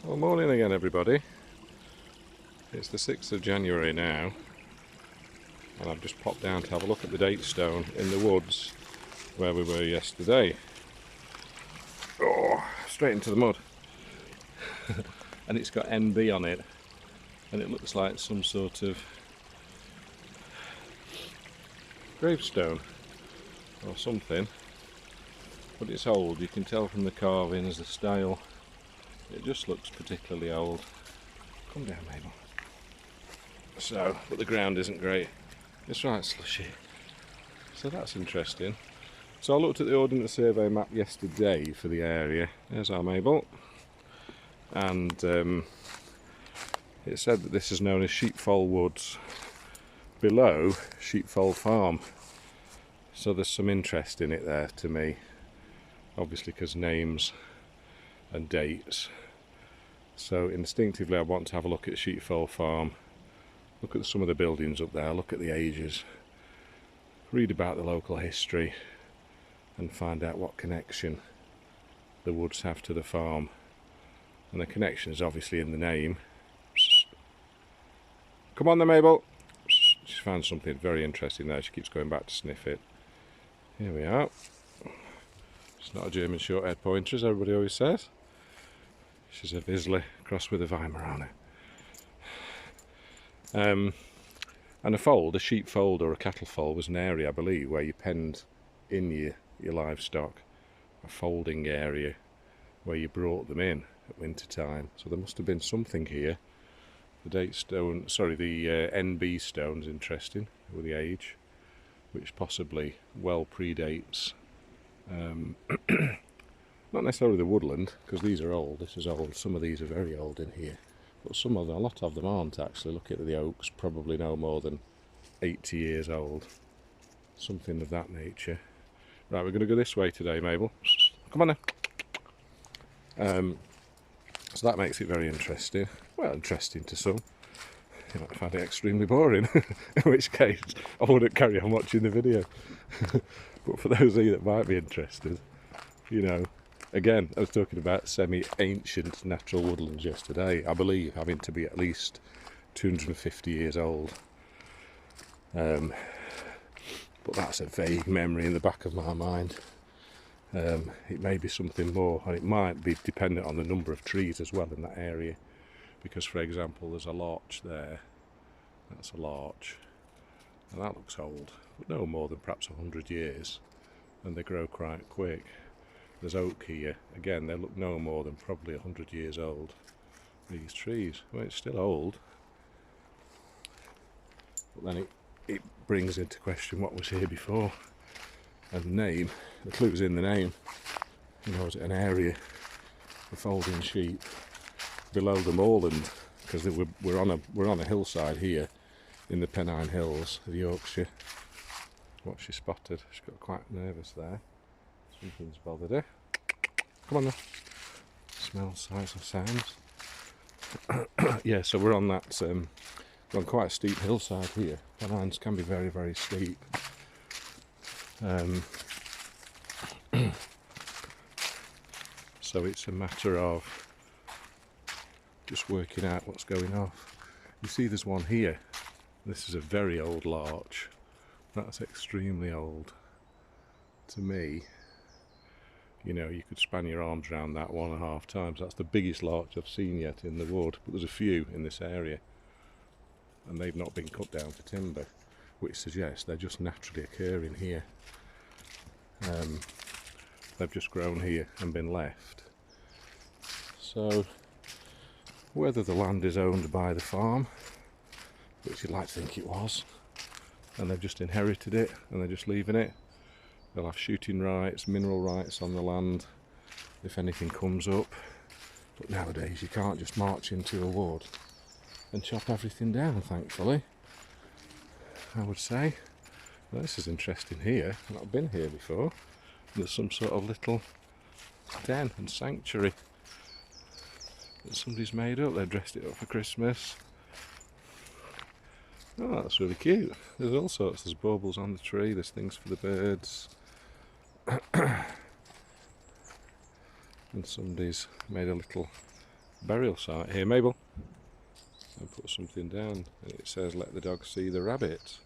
Well, morning again, everybody. It's the 6th of January now, and I've just popped down to have a look at the date stone in the woods where we were yesterday. Oh, straight into the mud. And it's got NB on it, and it looks like some sort of gravestone or something, but it's old. You can tell from the carvings, the style. It just looks particularly old. Come down, Mabel. So, but the ground isn't great. It's right slushy. So that's interesting. So I looked at the Ordnance Survey map yesterday for the area. There's our Mabel. And it said that this is known as Sheetfall Woods, below Sheetfall Farm. So there's some interest in it there to me. Obviously because names and dates. So instinctively I want to have a look at Sheetfall Farm, look at some of the buildings up there, look at the ages, read about the local history and find out what connection the woods have to the farm. And the connection is obviously in the name. Come on then, Mabel. She's found something very interesting there. She keeps going back to sniff it. Here we are. It's not a German short-haired pointer, as everybody always says. She's a Bisley crossed with a Weimaraner. And a fold, a sheep fold or a cattle fold, was an area, I believe, where you penned in your livestock. A folding area where you brought them in at winter time. So there must have been something here. The date stone, sorry, the NB stone's interesting with the age, which possibly well predates. Not necessarily the woodland, because these are old. This is old. Some of these are very old in here, but some of them, a lot of them aren't actually. Look at the oaks, probably no more than 80 years old, something of that nature. Right, we're going to go this way today, Mabel. Come on now. So that makes it very interesting. Well, interesting to some. You might find it extremely boring, in which case I wouldn't carry on watching the video. But for those of you that might be interested, you know, again, I was talking about semi-ancient natural woodlands yesterday, I believe having to be at least 250 years old. But that's a vague memory in the back of my mind. It may be something more, and it might be dependent on the number of trees as well in that area. Because, for example, there's a larch there. That's a larch. And that looks old, but no more than perhaps 100 years. And they grow quite quick. There's oak here. Again, they look no more than probably 100 years old. These trees. Well, it's still old. But then it brings into question what was here before. And the name, the clue's in the name. You know, is it an area for folding sheep below the moorland? Because we're on a hillside here in the Pennine Hills of Yorkshire. What she spotted. She got quite nervous there. Something's bothered her. Come on now. Smell, sights and sounds. Yeah, so we're on that, we're on quite a steep hillside here. Pennines can be very, very steep. So it's a matter of just working out what's going off. You see there's one here. This is a very old larch. That's extremely old. To me, you know, you could span your arms around that 1.5 times. That's the biggest larch I've seen yet in the wood, but there's a few in this area. And they've not been cut down for timber, which suggests they're just naturally occurring here. They've just grown here and been left. So whether the land is owned by the farm, which you'd like to think it was, and they've just inherited it and they're just leaving it, they'll have shooting rights, mineral rights on the land if anything comes up. But nowadays you can't just march into a wood and chop everything down, thankfully, I would say. Well, this is interesting here. I've not been here before. There's some sort of little den and sanctuary that somebody's made up. They've dressed it up for Christmas. Oh, that's really cute. There's all sorts. There's baubles on the tree. There's things for the birds. And somebody's made a little burial site here. Mabel, I put something down and it says let the dog see the rabbit.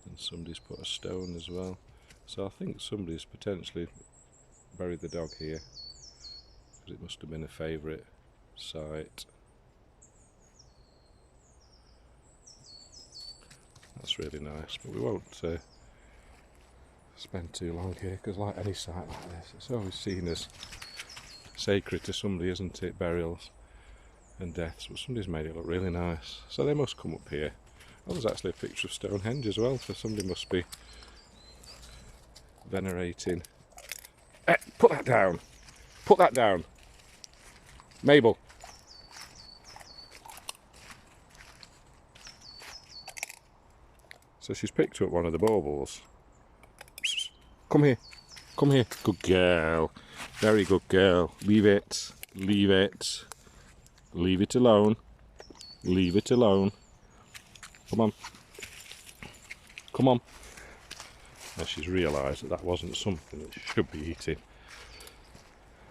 And somebody's put a stone as well. So I think somebody's potentially buried the dog here, because it must have been a favourite site. That's really nice, but we won't spend too long here, because like any site like this, it's always seen as sacred to somebody, isn't it? Burials and deaths, but somebody's made it look really nice. So they must come up here. Oh, there's actually a picture of Stonehenge as well, so somebody must be venerating. Put that down! Put that down! Mabel! So she's picked up one of the baubles. Come here. Come here. Good girl. Very good girl. Leave it. Leave it. Leave it alone. Leave it alone. Come on. Come on. Now she's realised that that wasn't something that she should be eating.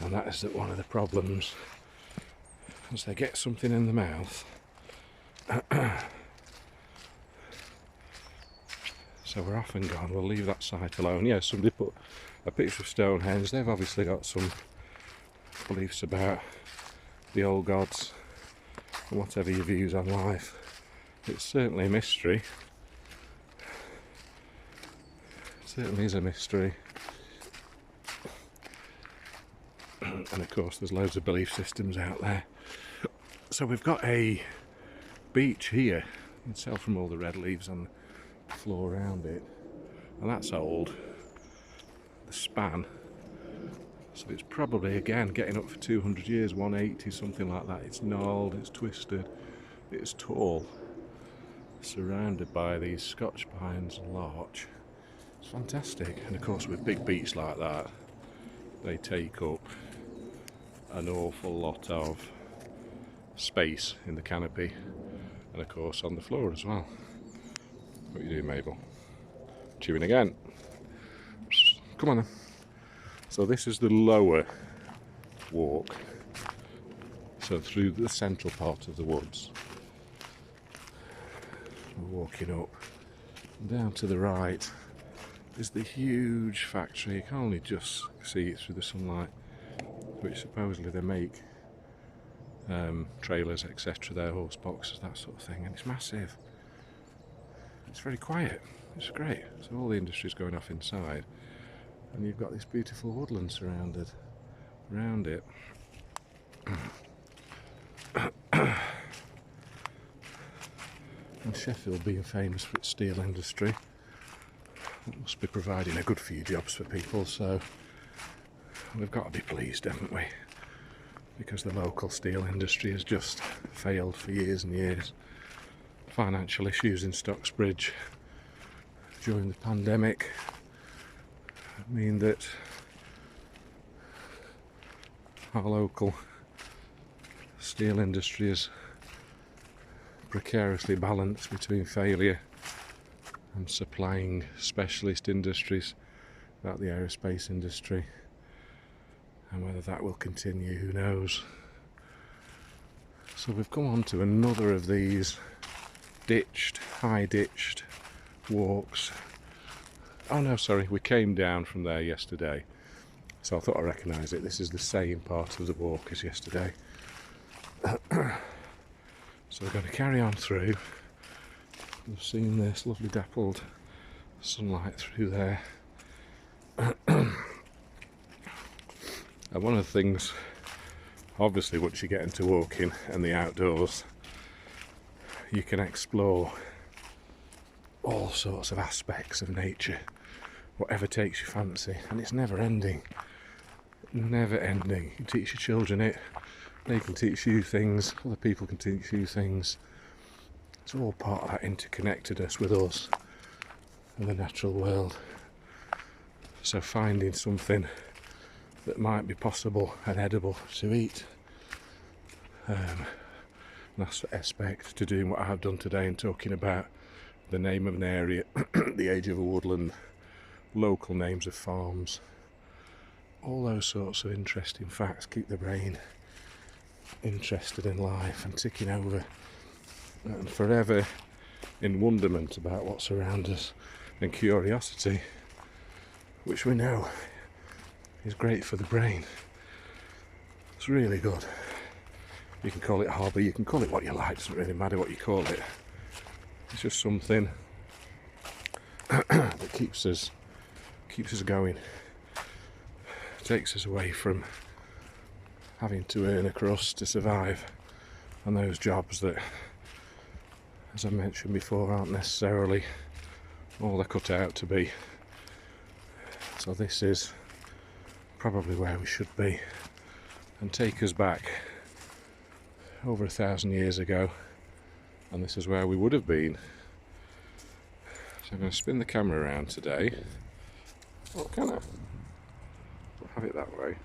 And that is that one of the problems, as they get something in the mouth. So we're off and gone. We'll leave that site alone. Yeah, somebody put a picture of Stonehenge. They've obviously got some beliefs about the old gods and whatever your views on life. It's certainly a mystery. It certainly is a mystery. And of course there's loads of belief systems out there. So we've got a beach here. You can tell from all the red leaves on the floor around it. And that's old. The span. So it's probably, again, getting up for 200 years, 180, something like that. It's gnarled, it's twisted, it's tall. Surrounded by these Scotch pines and larch. It's fantastic. And of course with big beaks like that, they take up an awful lot of space in the canopy, and of course on the floor as well. What are you doing, Mabel? Chewing again. Come on then. So this is the lower walk, so through the central part of the woods. We're walking up, and down to the right is the huge factory. You can only just see it through the sunlight, which supposedly they make trailers, etc., their horse boxes, that sort of thing, and it's massive. It's very quiet. It's great. So all the industry's going off inside, and you've got this beautiful woodland surrounded around it. And Sheffield being famous for its steel industry, it must be providing a good few jobs for people, so we've got to be pleased, haven't we? Because the local steel industry has just failed for years and years. Financial issues in Stocksbridge during the pandemic mean that our local steel industry is precariously balanced between failure and supplying specialist industries like the aerospace industry, and whether that will continue, who knows. So we've come on to another of these high ditched walks. Oh no, sorry, we came down from there yesterday, so I thought I recognised it. This is the same part of the walk as yesterday. So we're going to carry on through. We've seen this lovely dappled sunlight through there. And one of the things, obviously once you get into walking and the outdoors, you can explore all sorts of aspects of nature, whatever takes your fancy, and it's never ending. Never ending. You teach your children it, they can teach you things, other people can teach you things. It's all part of that interconnectedness with us and the natural world. So finding something that might be possible and edible to eat, that's the aspect to doing what I have done today and talking about the name of an area, the age of a woodland, local names of farms, all those sorts of interesting facts keep the brain interested in life and ticking over and forever in wonderment about what's around us, and curiosity, which we know is great for the brain. It's really good. You can call it a hobby, you can call it what you like, doesn't really matter what you call it. It's just something that keeps us going, takes us away from having to earn a crust to survive, and those jobs that, as I mentioned before, aren't necessarily all they're cut out to be. So this is probably where we should be, and take us back over 1,000 years ago, and this is where we would have been. So I'm going to spin the camera around today. Oh, can I? I'll have it that way.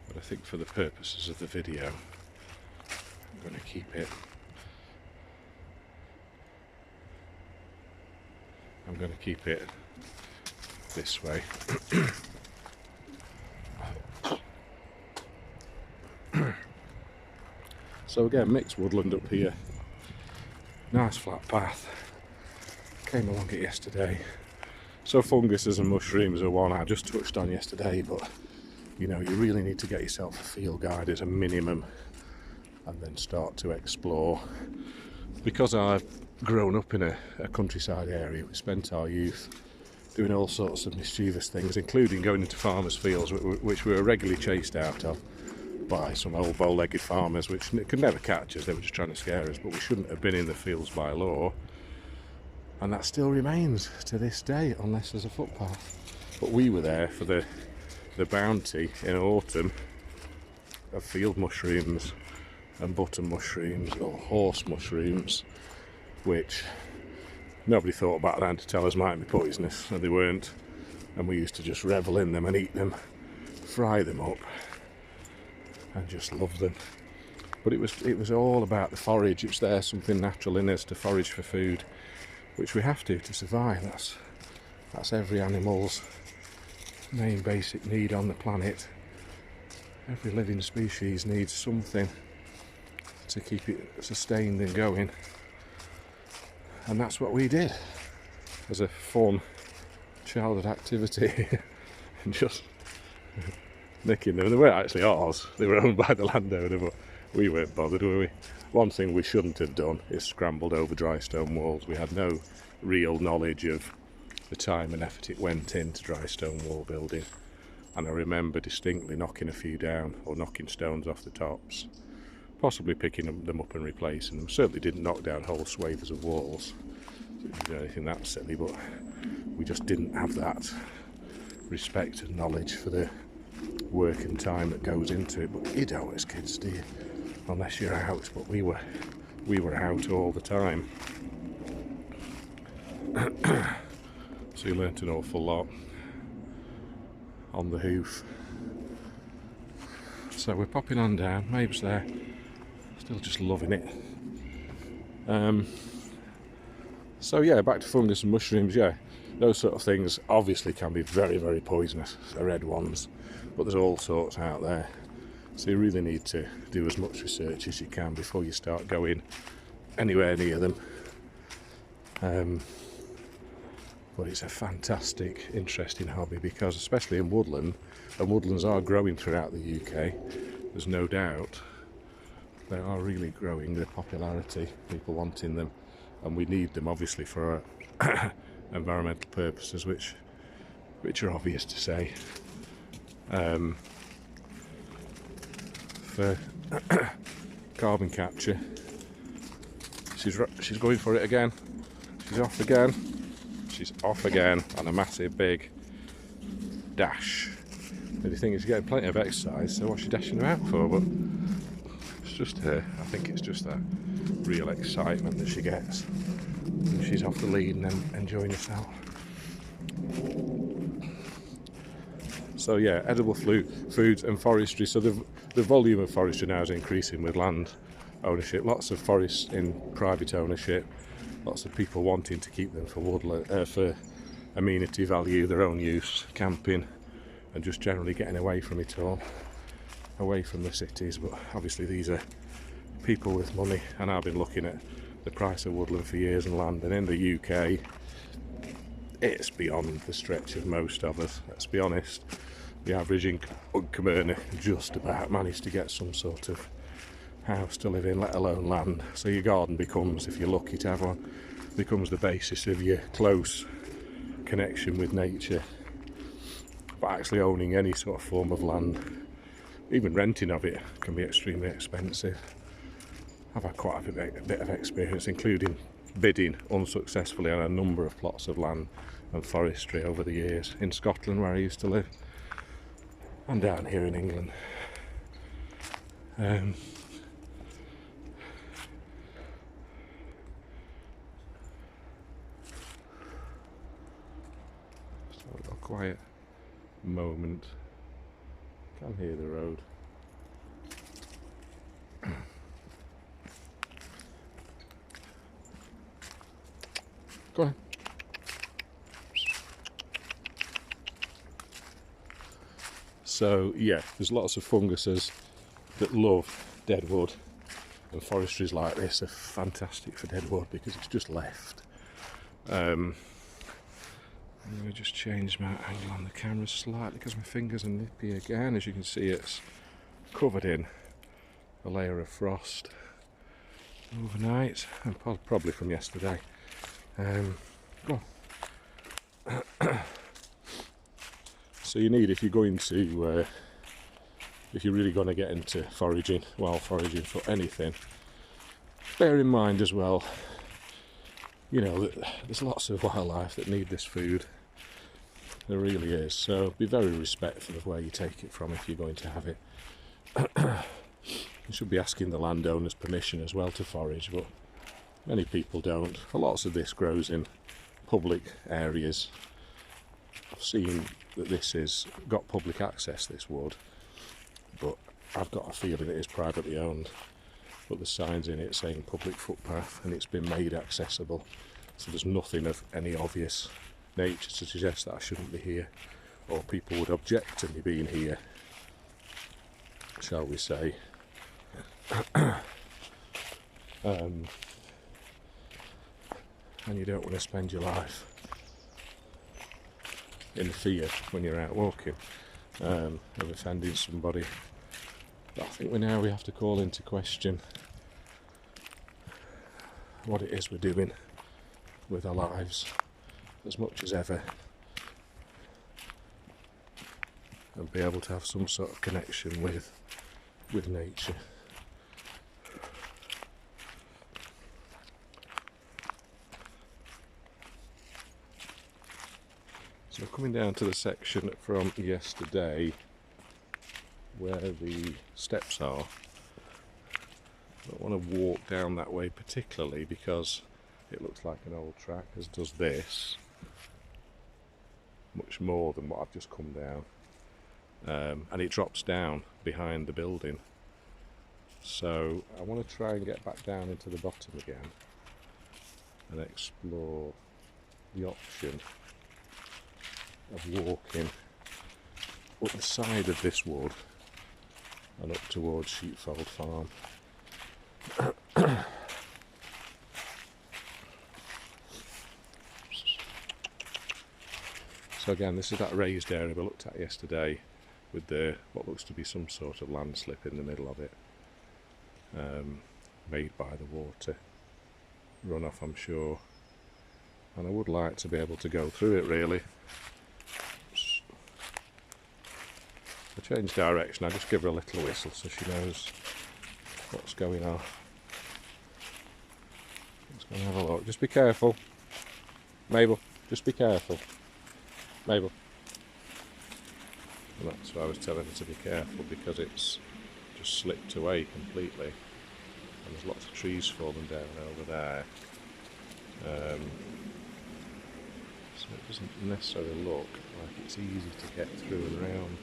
But I think for the purposes of the video, I'm going to keep it. I'm going to keep it this way. So again, mixed woodland up here. Nice flat path. Came along it yesterday. So funguses and mushrooms are one I just touched on yesterday, but you know, you really need to get yourself a field guide as a minimum and then start to explore. Because I've grown up in a countryside area, we spent our youth doing all sorts of mischievous things, including going into farmers' fields, which we were regularly chased out of by some old bow-legged farmers, which could never catch us. They were just trying to scare us, but we shouldn't have been in the fields by law, and that still remains to this day, unless there's a footpath. But we were there for the bounty in autumn of field mushrooms and button mushrooms or horse mushrooms, which nobody thought about then to tell us might be poisonous, and they weren't, and we used to just revel in them and eat them, fry them up, and just love them. But it was all about the forage. It's there, something natural in us to forage for food, which we have to survive. That's every animal's main basic need on the planet. Every living species needs something to keep it sustained and going, and that's what we did as a fun childhood activity. And just nicking them. They weren't actually ours, they were owned by the landowner, but we weren't bothered, were we? One thing we shouldn't have done is scrambled over dry stone walls. We had no real knowledge of the time and effort it went into dry stone wall building, and I remember distinctly knocking a few down, or knocking stones off the tops, possibly picking them up and replacing them. Certainly didn't knock down whole swathes of walls, didn't do anything that silly, but we just didn't have that respect and knowledge for the work and time that goes into it. But you don't as kids, do you? Unless you're out. But we were out all the time. So you learnt an awful lot on the hoof. So we're popping on down. Mabe's there, still just loving it. So yeah, back to fungus and mushrooms. Yeah, those sort of things obviously can be very, very poisonous, the red ones, but there's all sorts out there. So you really need to do as much research as you can before you start going anywhere near them. But it's a fantastic, interesting hobby, because especially in woodland, and woodlands are growing throughout the UK, there's no doubt, they are really growing, their popularity, people wanting them, and we need them obviously for environmental purposes, which are obvious to say. For carbon capture, she's going for it again. She's off again. She's off again on a massive big dash. The only thing is, she's getting plenty of exercise, so what's she dashing her out for? But it's just her. I think it's just that real excitement that she gets when she's off the lead and enjoying herself. So yeah, edible foods and forestry. So the volume of forestry now is increasing with land ownership. Lots of forests in private ownership. Lots of people wanting to keep them for woodland, for amenity value, their own use, camping, and just generally getting away from it all, away from the cities. But obviously these are people with money, and I've been looking at the price of woodland for years and land, and in the UK it's beyond the stretch of most of us. Let's be honest, the average income earner just about managed to get some sort of house to live in, let alone land. So your garden becomes, if you're lucky to have one, becomes the basis of your close connection with nature. But actually owning any sort of form of land, even renting of it, can be extremely expensive. I've had quite a bit of experience, including bidding unsuccessfully on a number of plots of land and forestry over the years, in Scotland where I used to live, and down here in England. So a quiet moment. Can hear the road. Go on. So yeah, there's lots of funguses that love deadwood, and forestries like this are fantastic for deadwood because it's just left. I'm going to just change my angle on the camera slightly because my fingers are nippy again. As you can see, it's covered in a layer of frost overnight, and probably from yesterday. So you need, if you're going to, if you're really going to get into foraging, wild foraging for anything, bear in mind as well, you know, that there's lots of wildlife that need this food. There really is. So be very respectful of where you take it from if you're going to have it. You should be asking the landowner's permission as well to forage, but many people don't. Lots of this grows in public areas. I've seen that this has got public access, this wood, but I've got a feeling it is privately owned. But there's signs in it saying public footpath, and it's been made accessible. So there's nothing of any obvious nature to suggest that I shouldn't be here, or people would object to me being here, shall we say. And you don't want to spend your life in fear when you're out walking of offending somebody. But I think we have to call into question what it is we're doing with our lives as much as ever, and be able to have some sort of connection with nature. So coming down to the section from yesterday where the steps are, I don't want to walk down that way particularly because it looks like an old track, as does this, much more than what I've just come down. And it drops down behind the building. So I want to try and get back down into the bottom again and explore the option of walking up the side of this wood and up towards Sheetfall Farm. So again, this is that raised area we looked at yesterday with the what looks to be some sort of landslip in the middle of it, made by the water runoff, I'm sure. And I would like to be able to go through it really. I change direction, I just give her a little whistle so she knows what's going on. Let's go and have a look. Just be careful. Mabel, just be careful. Mabel. And that's why I was telling her to be careful, because it's just slipped away completely. And there's lots of trees falling down over there. So it doesn't necessarily look like it's easy to get through and round.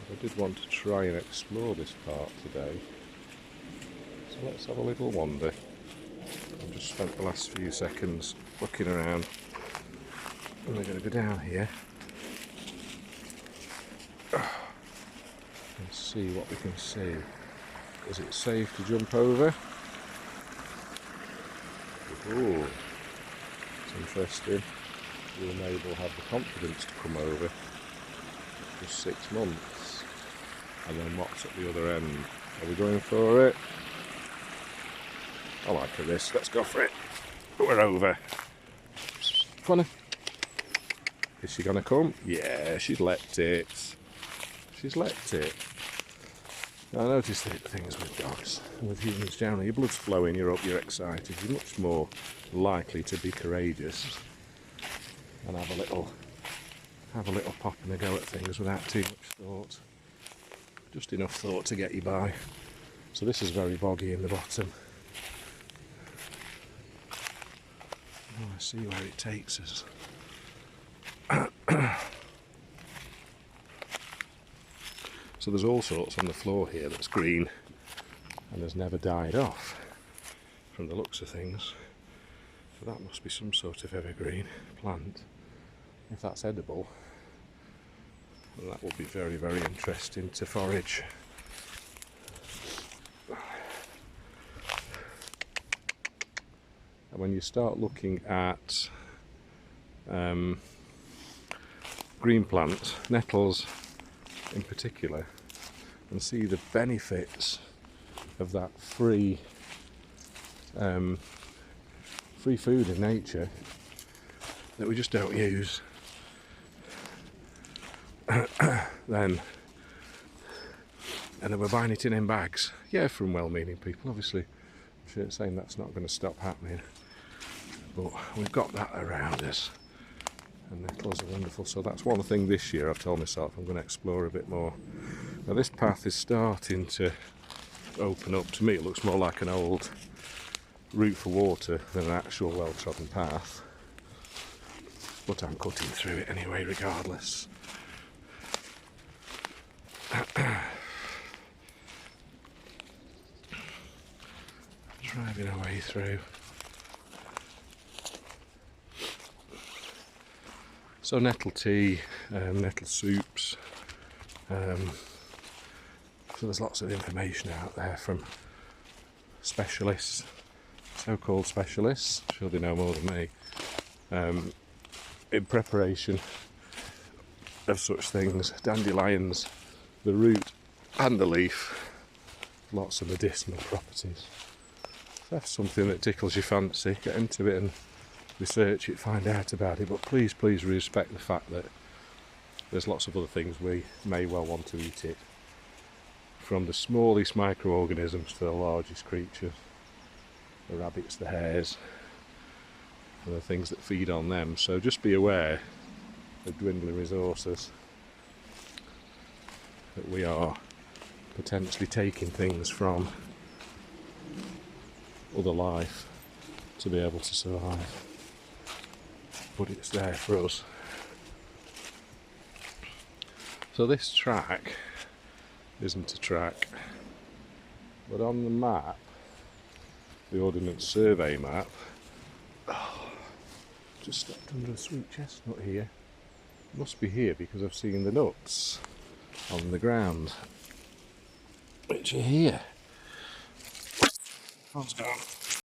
But I did want to try and explore this part today. So let's have a little wander. I've just spent the last few seconds looking around And we're going to go down here and see what we can see. Is it safe to jump over? Ooh, it's interesting. Will Mabel have the confidence to come over for 6 months? And then what's at the other end? Are we going for it? I like a risk, let's go for it. We're over. Come on. Is she gonna come? Yeah, she's leapt it. She's leapt it. Now, I noticed that things with dogs and with humans generally, your blood's flowing, you're up, you're excited, you're much more likely to be courageous and have a little pop and a go at things without too much thought. Just enough thought to get you by. So this is very boggy in the bottom. Oh, I see where it takes us. So there's all sorts on the floor here that's green and has never died off from the looks of things. So that must be some sort of evergreen plant. If that's edible, then that will be very, very interesting to forage. And when you start looking at green plants, nettles in particular, and see the benefits of that free food in nature that we just don't use, then we're buying it in bags. Yeah, from well-meaning people, obviously. I'm sure it's saying that's not going to stop happening, but we've got that around us. And nettles are wonderful, so that's one thing this year I've told myself I'm going to explore a bit more. Now this path is starting to open up. To me it looks more like an old route for water than an actual well-trodden path, but I'm cutting through it anyway regardless. Driving our way through. So nettle tea, nettle soups, so there's lots of information out there from specialists, so-called specialists, I'm sure they know more than me, in preparation of such things. Dandelions, the root and the leaf, lots of medicinal properties. If that's something that tickles your fancy, get into it and research it, find out about it, but please respect the fact that there's lots of other things we may well want to eat it, from the smallest microorganisms to the largest creatures, the rabbits, the hares, and the things that feed on them. So just be aware of dwindling resources, that we are potentially taking things from other life to be able to survive. But it's there for us. So this track isn't a track, but on the map, the Ordnance Survey map, just stepped under a sweet chestnut here. Must be here because I've seen the nuts on the ground, which are here. Phone's gone.